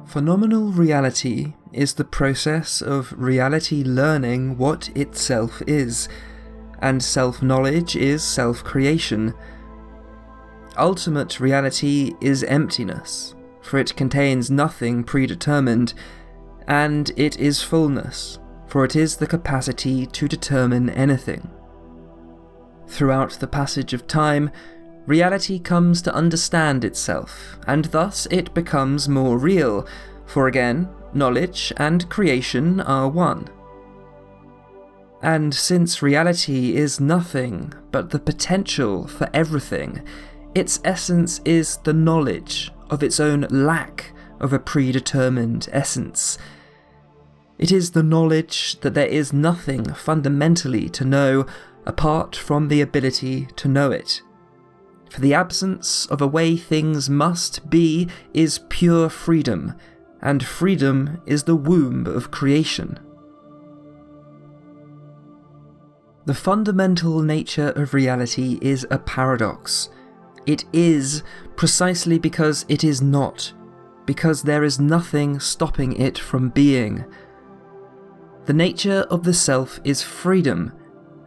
Phenomenal reality is the process of reality learning what itself is, and self-knowledge is self-creation. Ultimate reality is emptiness, for it contains nothing predetermined, and it is fullness, for it is the capacity to determine anything. Throughout the passage of time, reality comes to understand itself, and thus it becomes more real, for again, knowledge and creation are one. And since reality is nothing but the potential for everything, its essence is the knowledge of its own lack of a predetermined essence. It is the knowledge that there is nothing fundamentally to know apart from the ability to know it. For the absence of a way things must be is pure freedom, and freedom is the womb of creation. The fundamental nature of reality is a paradox. It is precisely because it is not, because there is nothing stopping it from being. The nature of the self is freedom,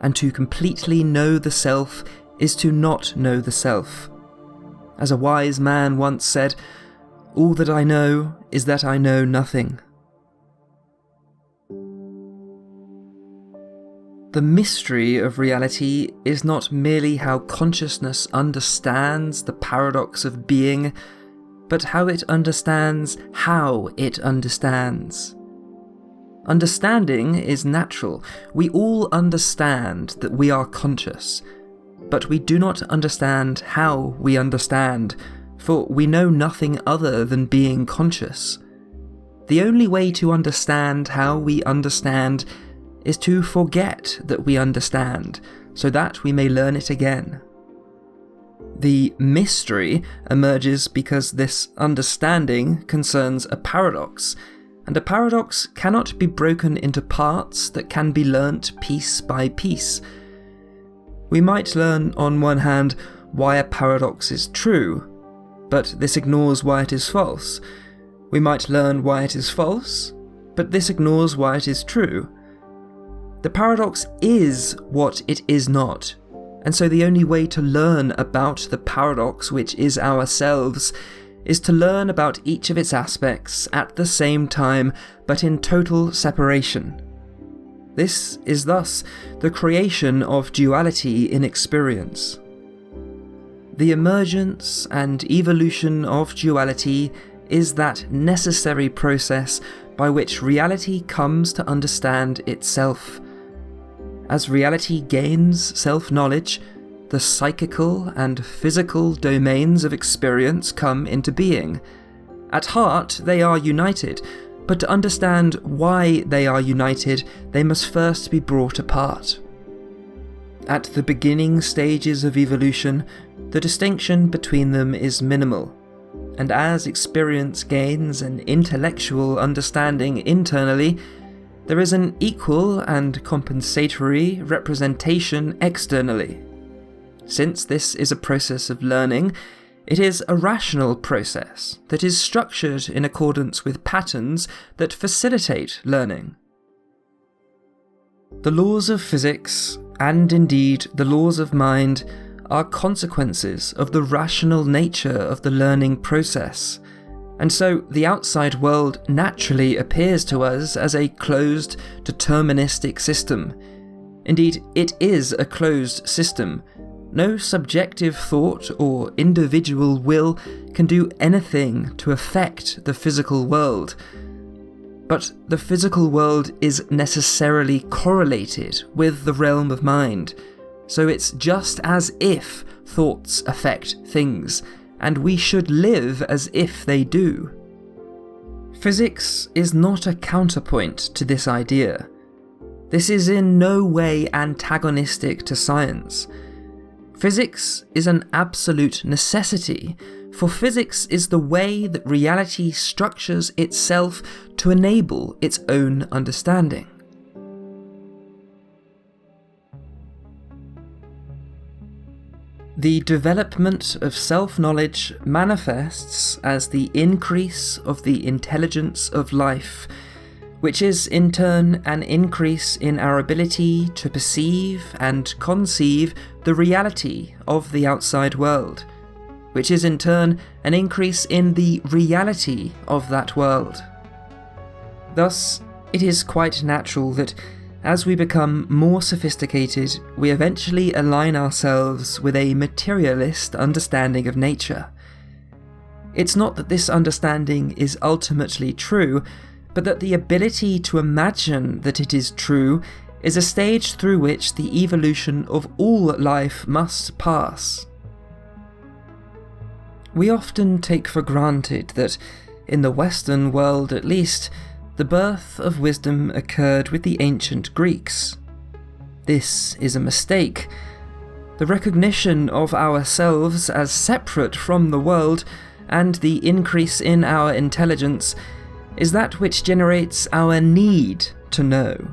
and to completely know the self is to not know the self. As a wise man once said, "All that I know is that I know nothing." The mystery of reality is not merely how consciousness understands the paradox of being, but how it understands how it understands. Understanding is natural. We all understand that we are conscious, but we do not understand how we understand, for we know nothing other than being conscious. The only way to understand how we understand is to forget that we understand, so that we may learn it again. The mystery emerges because this understanding concerns a paradox, and a paradox cannot be broken into parts that can be learnt piece by piece. We might learn, on one hand, why a paradox is true, but this ignores why it is false. We might learn why it is false, but this ignores why it is true. The paradox is what it is not, and so the only way to learn about the paradox, which is ourselves, is to learn about each of its aspects at the same time, but in total separation. This is thus the creation of duality in experience. The emergence and evolution of duality is that necessary process by which reality comes to understand itself. As reality gains self-knowledge, the psychical and physical domains of experience come into being. At heart, they are united, but to understand why they are united, they must first be brought apart. At the beginning stages of evolution, the distinction between them is minimal, and as experience gains an intellectual understanding internally, there is an equal and compensatory representation externally. Since this is a process of learning, it is a rational process that is structured in accordance with patterns that facilitate learning. The laws of physics, and indeed the laws of mind, are consequences of the rational nature of the learning process, and so the outside world naturally appears to us as a closed, deterministic system. Indeed, it is a closed system. No subjective thought or individual will can do anything to affect the physical world. But the physical world is necessarily correlated with the realm of mind, so it's just as if thoughts affect things, and we should live as if they do. Physics is not a counterpoint to this idea. This is in no way antagonistic to science. Physics is an absolute necessity, for physics is the way that reality structures itself to enable its own understanding. The development of self-knowledge manifests as the increase of the intelligence of life, which is in turn an increase in our ability to perceive and conceive the reality of the outside world, which is in turn an increase in the reality of that world. Thus, it is quite natural that as we become more sophisticated, we eventually align ourselves with a materialist understanding of nature. It's not that this understanding is ultimately true, but that the ability to imagine that it is true is a stage through which the evolution of all life must pass. We often take for granted that, in the Western world at least, the birth of wisdom occurred with the ancient Greeks. This is a mistake. The recognition of ourselves as separate from the world and the increase in our intelligence is that which generates our need to know.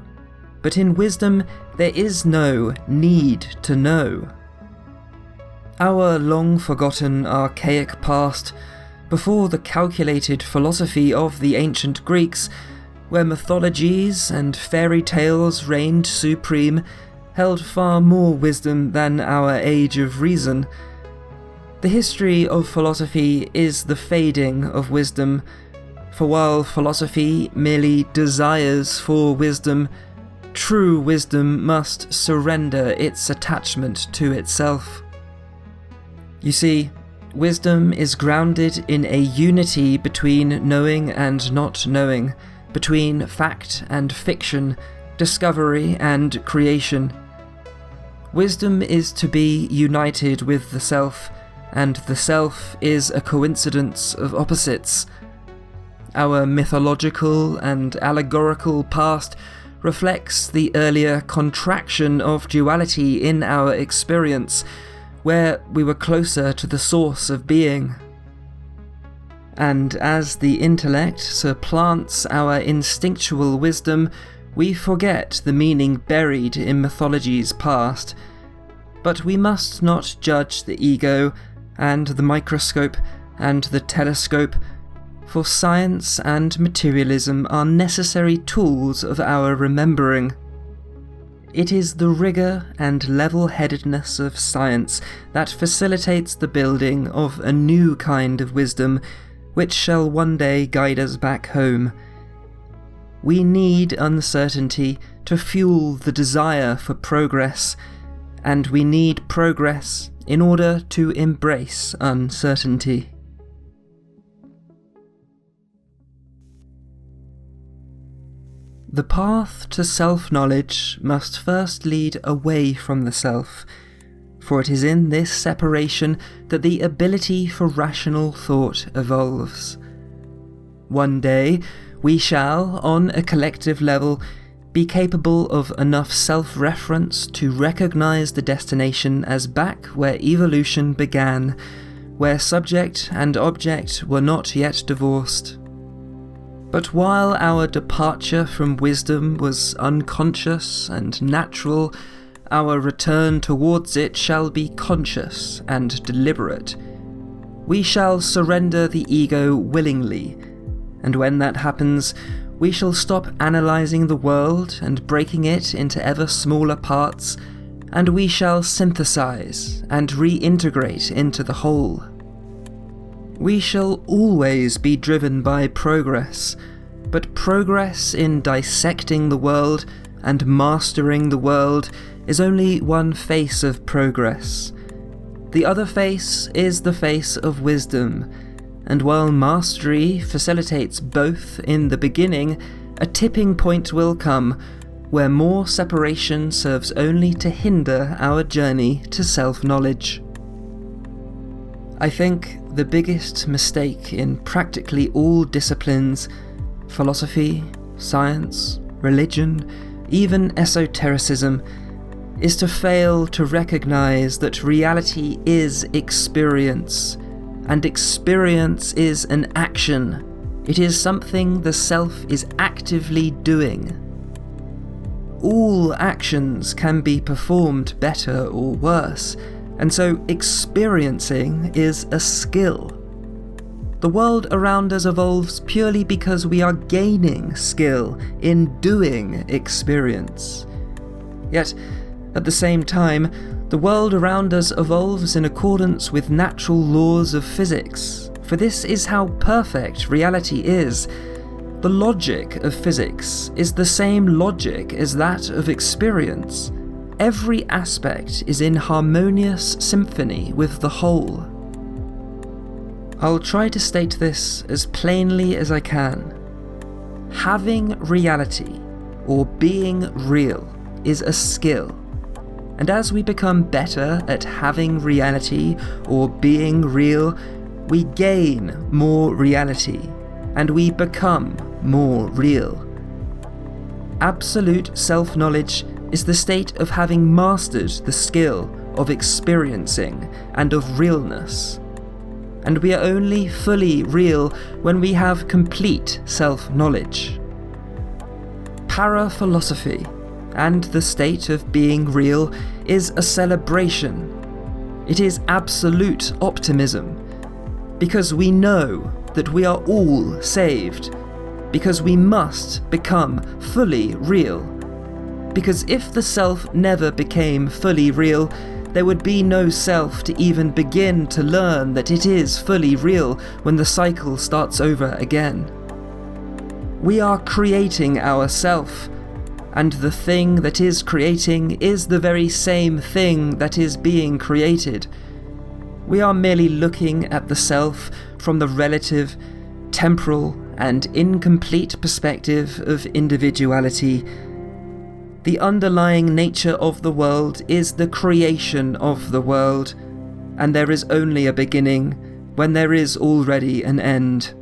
But in wisdom, there is no need to know. Our long-forgotten archaic past, before the calculated philosophy of the ancient Greeks, where mythologies and fairy tales reigned supreme, held far more wisdom than our age of reason. The history of philosophy is the fading of wisdom, for while philosophy merely desires for wisdom, true wisdom must surrender its attachment to itself. You see, wisdom is grounded in a unity between knowing and not knowing, between fact and fiction, discovery and creation. Wisdom is to be united with the self, and the self is a coincidence of opposites. Our mythological and allegorical past reflects the earlier contraction of duality in our experience, where we were closer to the source of being. And as the intellect supplants our instinctual wisdom, we forget the meaning buried in mythologies past. But we must not judge the ego, and the microscope, and the telescope, for science and materialism are necessary tools of our remembering. It is the rigour and level-headedness of science that facilitates the building of a new kind of wisdom, which shall one day guide us back home. We need uncertainty to fuel the desire for progress, and we need progress in order to embrace uncertainty. The path to self-knowledge must first lead away from the self, for it is in this separation that the ability for rational thought evolves. One day, we shall, on a collective level, be capable of enough self-reference to recognize the destination as back where evolution began, where subject and object were not yet divorced. But while our departure from wisdom was unconscious and natural, our return towards it shall be conscious and deliberate. We shall surrender the ego willingly, and when that happens, we shall stop analysing the world and breaking it into ever smaller parts, and we shall synthesize and reintegrate into the whole. We shall always be driven by progress, but progress in dissecting the world and mastering the world is only one face of progress. The other face is the face of wisdom, and while mastery facilitates both in the beginning, a tipping point will come where more separation serves only to hinder our journey to self-knowledge. I think the biggest mistake in practically all disciplines, philosophy, science, religion, even esotericism, is to fail to recognize that reality is experience, and experience is an action. It is something the self is actively doing. All actions can be performed better or worse, And so experiencing is a skill. The world around us evolves purely because we are gaining skill in doing experience. Yet, at the same time, the world around us evolves in accordance with natural laws of physics, for this is how perfect reality is. The logic of physics is the same logic as that of experience. Every aspect is in harmonious symphony with the whole. I'll try to state this as plainly as I can. Having reality, or being real, is a skill. And as we become better at having reality, or being real, we gain more reality, and we become more real. Absolute self-knowledge is the state of having mastered the skill of experiencing and of realness. And we are only fully real when we have complete self-knowledge. Para-philosophy, and the state of being real, is a celebration. It is absolute optimism, because we know that we are all saved, because we must become fully real. Because if the self never became fully real, there would be no self to even begin to learn that it is fully real when the cycle starts over again. We are creating our self, and the thing that is creating is the very same thing that is being created. We are merely looking at the self from the relative, temporal, and incomplete perspective of individuality. The underlying nature of the world is the creation of the world, and there is only a beginning when there is already an end.